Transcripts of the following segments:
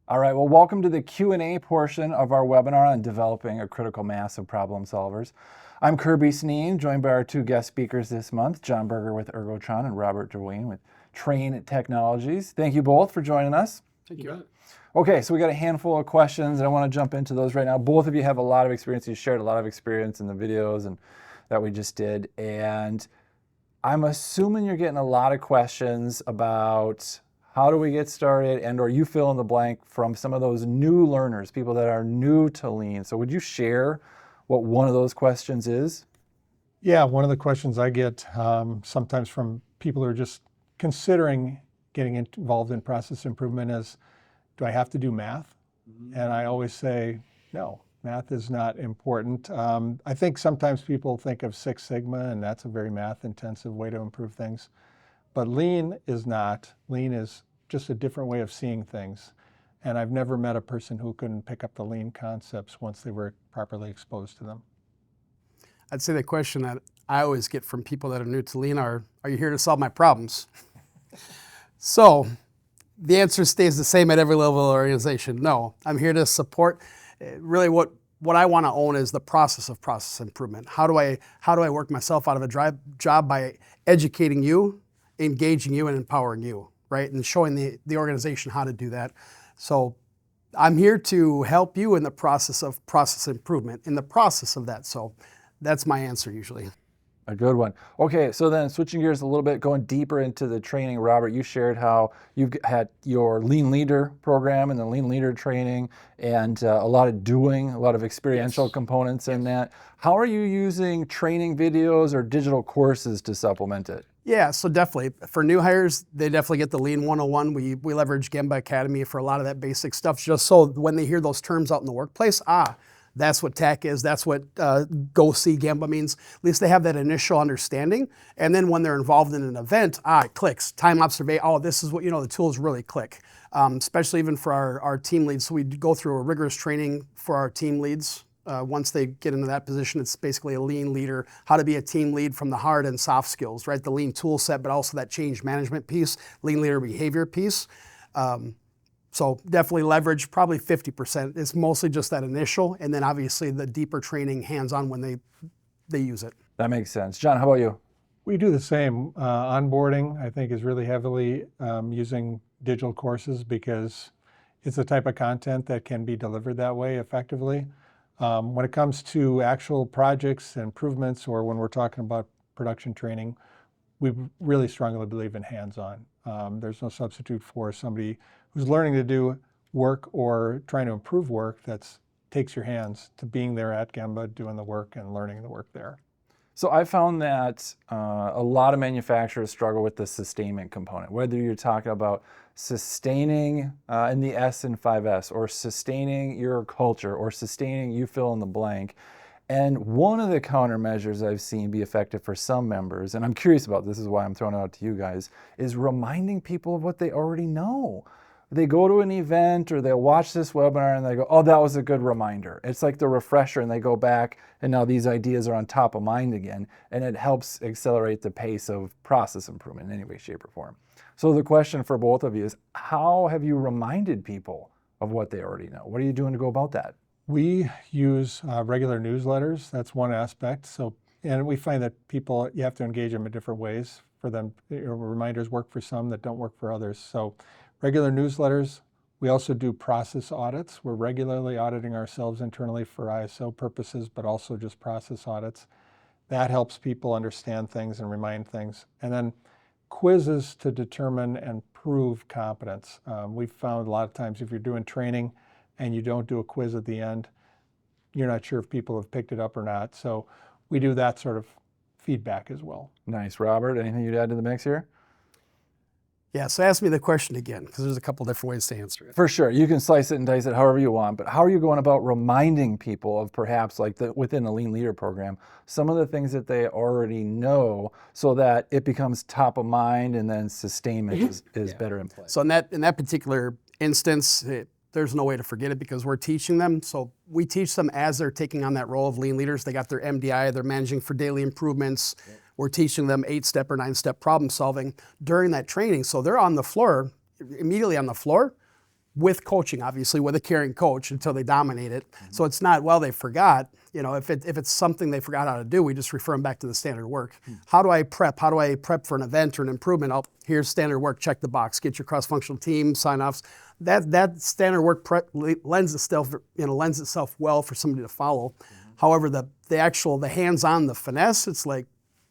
All right, well, welcome to the Q&A portion of our webinar on developing a critical mass of problem solvers. I'm Kirby Sneen, joined by our two guest speakers this month, John Berger with Ergotron and Robert Dewane with Trane Technologies. Thank you both for joining us. Thank you. Okay, so we got a handful of questions, and I want to jump into those right now. Both of you have a lot of experience. You shared a lot of experience in the videos and that we just did, and I'm assuming you're getting a lot of questions about how do we get started, and or you fill in the blank from some of those new learners, people that are new to Lean. So would you share what one of those questions is? Yeah, one of the questions I get sometimes from people who are just considering getting involved in process improvement is, do I have to do math? And I always say, no, math is not important. I think sometimes people think of Six Sigma, and that's a very math-intensive way to improve things. But Lean is not. Lean is just a different way of seeing things. And I've never met a person who couldn't pick up the Lean concepts once they were properly exposed to them. I'd say the question that I always get from people that are new to Lean are you here to solve my problems? So the answer stays the same at every level of the organization. No, I'm here to support. Really what I want to own is the process of process improvement. How do I work myself out of a job by educating you, engaging you, and empowering you, right? And showing the organization how to do that. So I'm here to help you in the process of process improvement, in the process of that. So that's my answer usually. A good one. Okay, so then switching gears a little bit, going deeper into the training, Robert, you shared how you've had your Lean Leader program and the Lean Leader training and a lot of experiential components in that. How are you using training videos or digital courses to supplement it? Yeah, so definitely. For new hires, they definitely get the Lean 101. We leverage Gemba Academy for a lot of that basic stuff, just so when they hear those terms out in the workplace, that's what TAC is, that's what go see Gemba means. At least they have that initial understanding. And then when they're involved in an event, it clicks. Time observation, this is what, the tools really click. Especially even for our team leads. So we go through a rigorous training for our team leads. Once they get into that position, it's basically a Lean leader, how to be a team lead from the hard and soft skills, right? The Lean tool set, but also that change management piece, Lean leader behavior piece. So definitely leverage, probably 50%. It's mostly just that initial, and then obviously the deeper training hands-on when they use it. That makes sense. John, how about you? We do the same. Onboarding, I think, is really heavily using digital courses because it's the type of content that can be delivered that way effectively. When it comes to actual projects and improvements, or when we're talking about production training, we really strongly believe in hands-on. There's no substitute for somebody who's learning to do work or trying to improve work that takes your hands to being there at Gemba, doing the work and learning the work there. So I found that a lot of manufacturers struggle with the sustainment component, whether you're talking about sustaining in the S and 5S, or sustaining your culture, or sustaining you fill in the blank. And one of the countermeasures I've seen be effective for some members, and I'm curious about this, is why I'm throwing it out to you guys, is reminding people of what they already know. They go to an event or they'll watch this webinar and they go, oh, that was a good reminder. It's like the refresher, and they go back and now these ideas are on top of mind again, and it helps accelerate the pace of process improvement in any way, shape, or form. So the question for both of you is, how have you reminded people of what they already know? What are you doing to go about that? We use regular newsletters. That's one aspect. And we find that people, you have to engage them in different ways. For them, reminders work for some that don't work for others. So regular newsletters. We also do process audits. We're regularly auditing ourselves internally for ISO purposes, but also just process audits. That helps people understand things and remind things. And then quizzes to determine and prove competence. We've found a lot of times if you're doing training and you don't do a quiz at the end, you're not sure if people have picked it up or not. So we do that sort of feedback as well. Nice. Robert, anything you'd add to the mix here? Yeah, so ask me the question again, because there's a couple different ways to answer it. For sure. You can slice it and dice it however you want, but how are you going about reminding people of perhaps within the Lean Leader program, some of the things that they already know so that it becomes top of mind and then sustainment is better in place? So in that particular instance, there's no way to forget it because we're teaching them. So we teach them as they're taking on that role of Lean Leaders. They got their MDI, they're managing for daily improvements. Yeah. We're teaching them 8-step or 9-step problem solving during that training. So they're on the floor, immediately on the floor, with coaching, obviously, with a caring coach until they dominate it. So it's not, well, they forgot. You know, if it's something they forgot how to do, we just refer them back to the standard work. How do I prep? How do I prep for an event or an improvement? Oh, here's standard work, check the box, get your cross-functional team, sign-offs. That standard work prep lends itself well for somebody to follow. However, the hands-on, the finesse, it's like,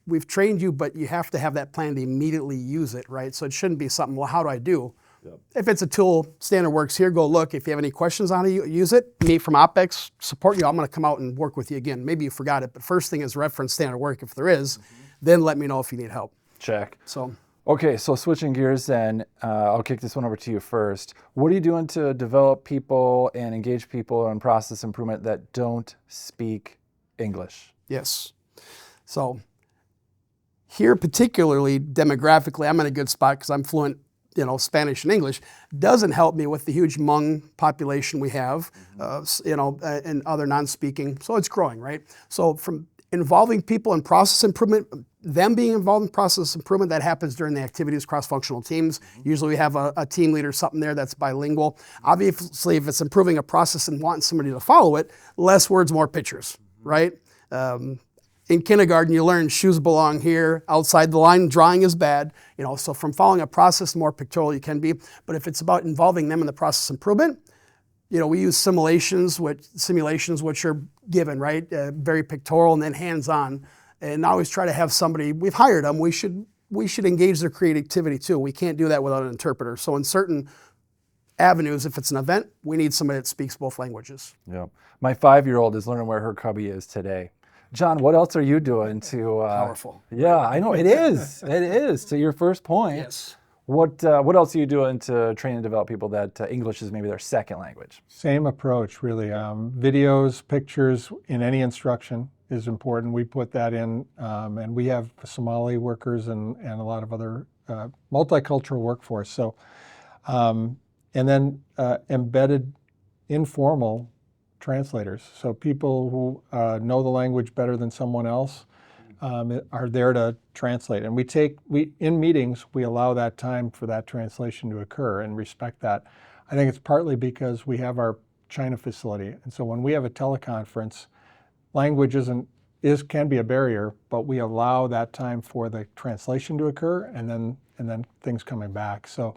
we've trained you, but you have to have that plan to immediately use it, right? So it shouldn't be something, well, how do I do? Yep. If it's a tool, standard works here, go look. If you have any questions on how to use it, me from OpEx support you. I'm going to come out and work with you again. Maybe you forgot it, but first thing is reference standard work. If there is, then let me know if you need help. Check. So. Okay, so switching gears then, I'll kick this one over to you first. What are you doing to develop people and engage people in process improvement that don't speak English? Yes. So here, particularly demographically, I'm in a good spot because I'm fluent, Spanish and English. Doesn't help me with the huge Hmong population we have, and other non-speaking. So it's growing, right? So from involving people in process improvement, them being involved in process improvement, that happens during the activities, cross-functional teams. Usually we have a team leader, something there that's bilingual. Obviously, if it's improving a process and wanting somebody to follow it, less words, more pictures, right? In kindergarten, you learn shoes belong here, outside the line, drawing is bad. So from following a process, the more pictorial you can be. But if it's about involving them in the process improvement, we use simulations, which are given, right? Very pictorial and then hands-on. And I always try to have somebody, we've hired them, we should engage their creativity too. We can't do that without an interpreter. So in certain avenues, if it's an event, we need somebody that speaks both languages. Yeah. My 5-year-old is learning where her cubby is today. John, what else are you doing to... Powerful. Yeah, I know, it is. It is, to your first point. Yes. What else are you doing to train and develop people that English is maybe their second language? Same approach, really. Videos, pictures in any instruction is important. We put that in, and we have Somali workers and a lot of other multicultural workforce. So, and then embedded informal translators. So people who know the language better than someone else are there to translate. And in meetings, we allow that time for that translation to occur and respect that. I think it's partly because we have our China facility. And so when we have a teleconference, language can be a barrier, but we allow that time for the translation to occur and then things coming back. So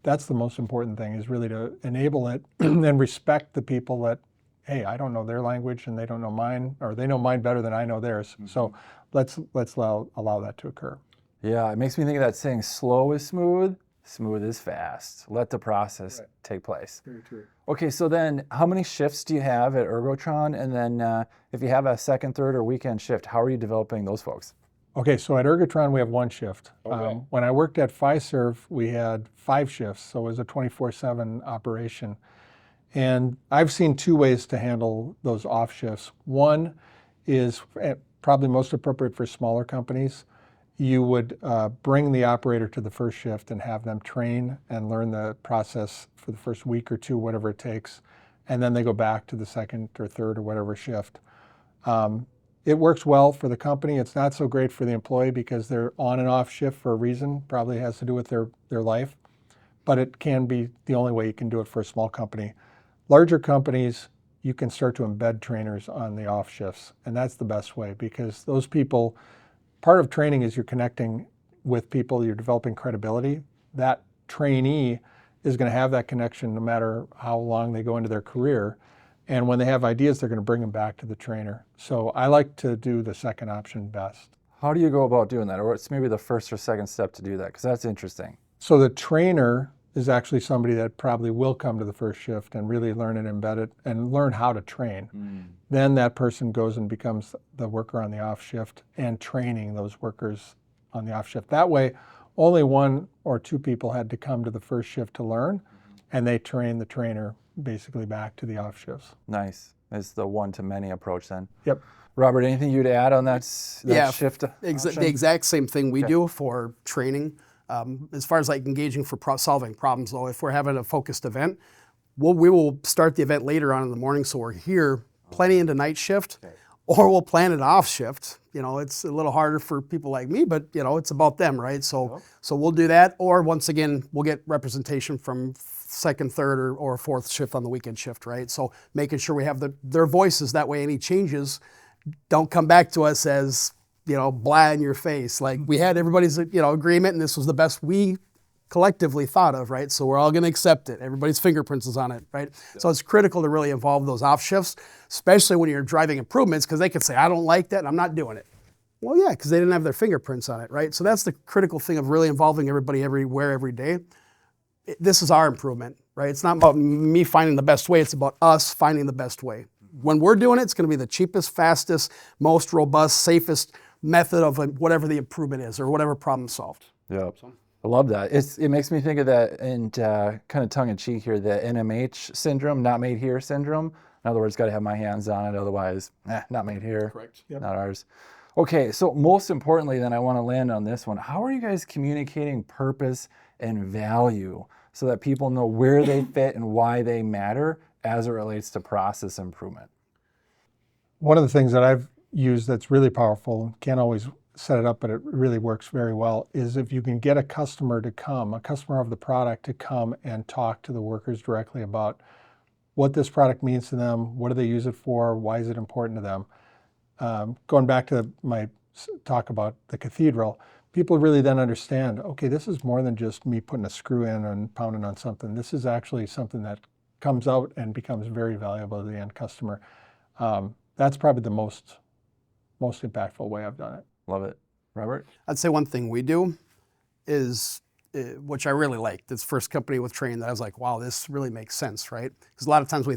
that's the most important thing, is really to enable it and respect the people that, hey, I don't know their language and they don't know mine, or they know mine better than I know theirs. Mm-hmm. So let's allow that to occur. Yeah, it makes me think of that saying, slow is smooth, smooth is fast. Let the process take place. Very true. Okay, so then how many shifts do you have at Ergotron? And then if you have a second, third, or weekend shift, how are you developing those folks? Okay, so at Ergotron, we have one shift. Okay. When I worked at Fiserv, we had 5 shifts, so it was a 24/7 operation. And I've seen 2 ways to handle those off shifts. One is probably most appropriate for smaller companies. You would bring the operator to the first shift and have them train and learn the process for the first week or 2, whatever it takes, and then they go back to the second or third or whatever shift. It works well for the company. It's not so great for the employee because they're on and off shift for a reason, probably has to do with their life, but it can be the only way you can do it for a small company. Larger companies, you can start to embed trainers on the off shifts, and that's the best way, because those people, part of training is you're connecting with people, you're developing credibility. That trainee is going to have that connection no matter how long they go into their career. And when they have ideas, they're going to bring them back to the trainer. So I like to do the second option best. How do you go about doing that? Or it's maybe the first or second step to do that, because that's interesting. So the trainer is actually somebody that probably will come to the first shift and really learn and embed it and learn how to train. Then that person goes and becomes the worker on the off shift and training those workers on the off shift. That way, only 1 or 2 people had to come to the first shift to learn, and they train the trainer basically back to the off shifts. Nice. It's the one-to-many approach then. Yep. Robert, anything you'd add on that shift? The exact same thing we do for training. As far as like engaging for solving problems, though, if we're having a focused event, we will start the event later on in the morning, so we're here plenty into night shift, or we'll plan it off shift. It's a little harder for people like me, but it's about them, right? So we'll do that, or once again, we'll get representation from second, third, or fourth shift on the weekend shift, right? So making sure we have their voices, that way any changes don't come back to us as, blah in your face. Like, we had everybody's, agreement, and this was the best we collectively thought of, right? So we're all going to accept it. Everybody's fingerprints is on it, right? Yeah. So it's critical to really involve those off shifts, especially when you're driving improvements, because they could say, I don't like that and I'm not doing it. Well, yeah, because they didn't have their fingerprints on it, right? So that's the critical thing of really involving everybody everywhere, every day. This is our improvement, right? It's not about me finding the best way. It's about us finding the best way. When we're doing it, it's going to be the cheapest, fastest, most robust, safest method of whatever the improvement is or whatever problem solved. Yeah. I love that. It makes me think of that, and kind of tongue-in-cheek here, the NMH syndrome, not made here syndrome. In other words, got to have my hands on it, otherwise, not made here. Correct. Yep. Not ours. Okay, so most importantly, then I want to land on this one. How are you guys communicating purpose and value so that people know where they fit and why they matter as it relates to process improvement? One of the things that I've used that's really powerful, can't always set it up, but it really works very well, is if you can get a customer of the product to come and talk to the workers directly about what this product means to them, what do they use it for, why is it important to them. Going back to my talk about the cathedral, people really then understand, okay, this is more than just me putting a screw in and pounding on something. This is actually something that comes out and becomes very valuable to the end customer. That's probably the most impactful way I've done it. Love it. Robert? I'd say one thing we do is, which I really liked, this first company with Trane that I was like, wow, this really makes sense, right? Because a lot of times we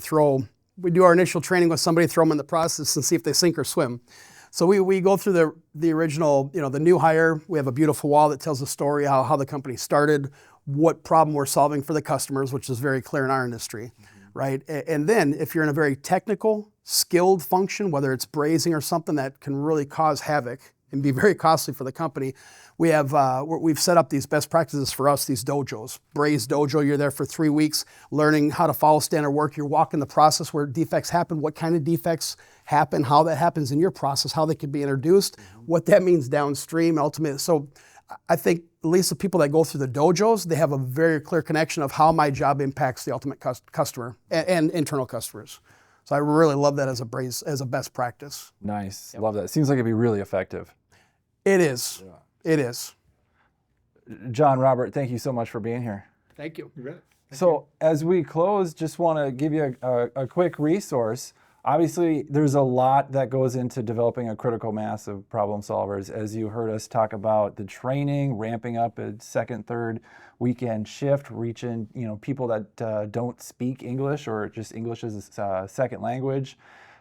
do our initial training with somebody, throw them in the process and see if they sink or swim. So we go through the original, the new hire. We have a beautiful wall that tells the story, how the company started, what problem we're solving for the customers, which is very clear in our industry, right? And then if you're in a very technical, skilled function, whether it's brazing or something that can really cause havoc and be very costly for the company, we've set up these best practices for us, these dojos. Braze dojo, you're there for 3 weeks learning how to follow standard work. You're walking the process where defects happen, what kind of defects happen, how that happens in your process, how they can be introduced, what that means downstream, ultimately. So I think at least the people that go through the dojos, they have a very clear connection of how my job impacts the ultimate customer and internal customers. So I really love that as a best practice. Nice. Yep. Love that. It seems like it'd be really effective. It is. Yeah. It is. John, Robert, thank you so much for being here. Thank you. You bet. So as we close, just want to give you a quick resource. Obviously, there's a lot that goes into developing a critical mass of problem solvers. As you heard us talk about the training, ramping up a second, third weekend shift, reaching people that don't speak English or just English as a second language.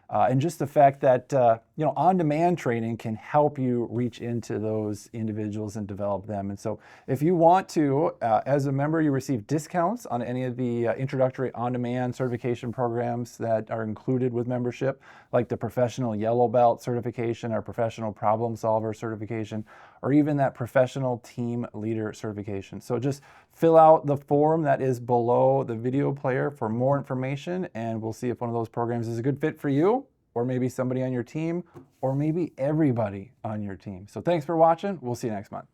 And just the fact that on-demand training can help you reach into those individuals and develop them. And so if you want to, as a member, you receive discounts on any of the introductory on-demand certification programs that are included with membership, like the Professional Yellow Belt certification or Professional Problem Solver certification, or even that Professional Team Leader certification. So just fill out the form that is below the video player for more information, and we'll see if one of those programs is a good fit for you, or maybe somebody on your team, or maybe everybody on your team. So thanks for watching. We'll see you next month.